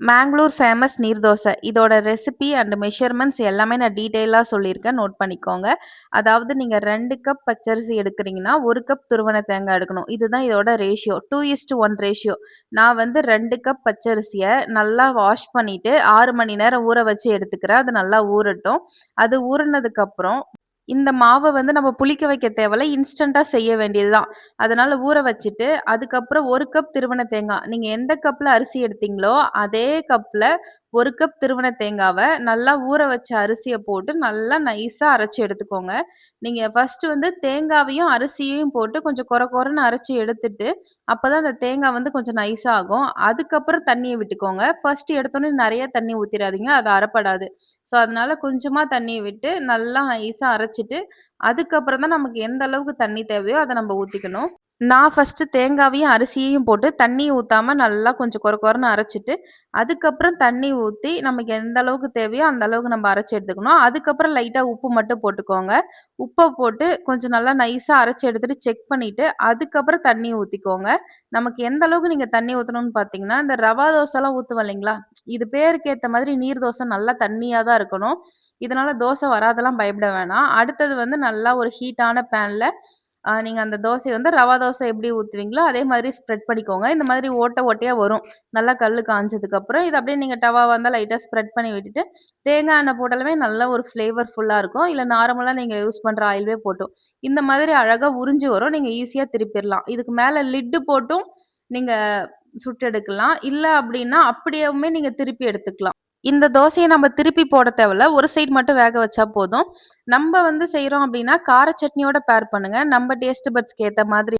Mangalore famous நீர் தோசை. இதோட recipe and measurements எல்லாமே நான் டீட்டெயிலா சொல்லியிருக்கேன். நோட் பண்ணிக்கோங்க. அதாவது நீங்க 2 கப் பச்சரிசி எடுக்கிறீங்கன்னா, 1 கப் துருவன தேங்காய் எடுக்கணும். இதுதான் இதோட ரேஷியோ. 2:1 ரேஷியோ. நான் வந்து 2 கப் பச்சரிசிய நல்லா வாஷ் பண்ணிட்டு 6 மணி நேரம் ஊற வச்சு எடுத்துக்கிறேன். அது நல்லா ஊறட்டும். அது ஊறுனதுக்கப்புறம் இந்த மாவ வந்து நம்ம புளிக்க வைக்க தேவையில்ல. இன்ஸ்டன்ட்டா செய்ய வேண்டியது தான். அதனால ஊற வச்சுட்டு, அதுக்கப்புறம் 1 கப் திருவன தேங்காய். நீங்க எந்த கப்ல அரிசி எடுத்தீங்களோ, அதே கப்ல 1 கப் திருவன தேங்காவ நல்லா ஊற வச்ச அரிசிய போட்டு நல்லா நைஸா அரைச்சு எடுத்துக்கோங்க. நீங்க ஃபர்ஸ்ட்டு வந்து தேங்காவையும், அரிசியையும் போட்டு கொஞ்சம் கொர கொரன்னு அரைச்சு எடுத்துட்டு, அப்பதான் அந்த தேங்காய் வந்து கொஞ்சம் நைஸா ஆகும். அதுக்கப்புறம் தண்ணிய விட்டுக்கோங்க. ஃபர்ஸ்ட்டு எடுத்தோனே நெறைய தண்ணி ஊத்திறாதீங்க. அது அரைப்படாது. ஸோ, அதனால கொஞ்சமா தண்ணிய விட்டு நல்லா நைஸா அரைச்சுட்டு, அதுக்கப்புறம் தான் நமக்கு எந்த அளவுக்கு தண்ணி தேவையோ அத நம்ம ஊத்திக்கணும். நான் ஃபர்ஸ்ட்டு தேங்காவையும், அரிசியையும் போட்டு தண்ணி ஊத்தாம நல்லா கொஞ்சம் கொர கொரன்னு அரைச்சுட்டு, அதுக்கப்புறம் தண்ணி ஊத்தி நமக்கு எந்த அளவுக்கு தேவையோ அந்த அளவுக்கு நம்ம அரைச்சு எடுத்துக்கணும். அதுக்கப்புறம் லைட்டா உப்பு மட்டும் போட்டுக்கோங்க. உப்ப போட்டு கொஞ்சம் நல்லா நைஸா அரைச்சு எடுத்துட்டு செக் பண்ணிட்டு, அதுக்கப்புறம் தண்ணி ஊத்திக்கோங்க. நமக்கு எந்த அளவுக்கு நீங்க தண்ணி ஊத்தணும்னு பார்த்தீங்கன்னா, இந்த ரவா தோசைலாம் ஊத்துவோம் இல்லைங்களா? இது பேருக்கு ஏத்த மாதிரி நீர் தோசை நல்லா தண்ணியா தான் இருக்கணும். இதனால தோசை வராதெல்லாம் பயப்பட வேணாம். அடுத்தது வந்து நல்லா ஒரு ஹீட்டான பேன்ல நீங்க அந்த தோசைய வந்து ரவா தோசை எப்படி ஊத்துவீங்களோ, அதே மாதிரி ஸ்ப்ரெட் பண்ணிக்கோங்க. இந்த மாதிரி ஓட்டை ஓட்டையா வரும். நல்லா கல்லு காஞ்சதுக்கப்புறம், இத அப்படியே நீங்க டவாவா இருந்தா லைட்டா ஸ்ப்ரெட் பண்ணி விட்டுட்டு, தேங்காய் எண்ணெய் போட்டாலுமே நல்ல ஒரு ஃப்ளேவர்ஃபுல்லா இருக்கும். இல்ல நார்மலா நீங்க யூஸ் பண்ற ஆயில்வே போட்டும். இந்த மாதிரி அழகா உறிஞ்சு வரும். நீங்க ஈஸியா திருப்பிறலாம். இதுக்கு மேல லிட்டு போட்டும் நீங்க சுட்டெடுக்கலாம். இல்ல அப்படின்னா, அப்படியுமே நீங்க திருப்பி எடுத்துக்கலாம். இந்த தோசைய நம்ம திருப்பி போட தேவையில்ல. ஒரு சைடு மட்டும் வேக வச்சா போதும். நம்ப வந்து செய்றோம் அப்டின்னா, கார சட்னியோட பேர் பண்ணுங்க. நம்ப டேஸ்ட் பட்ஸ்க்கு ஏத்த மாதிரி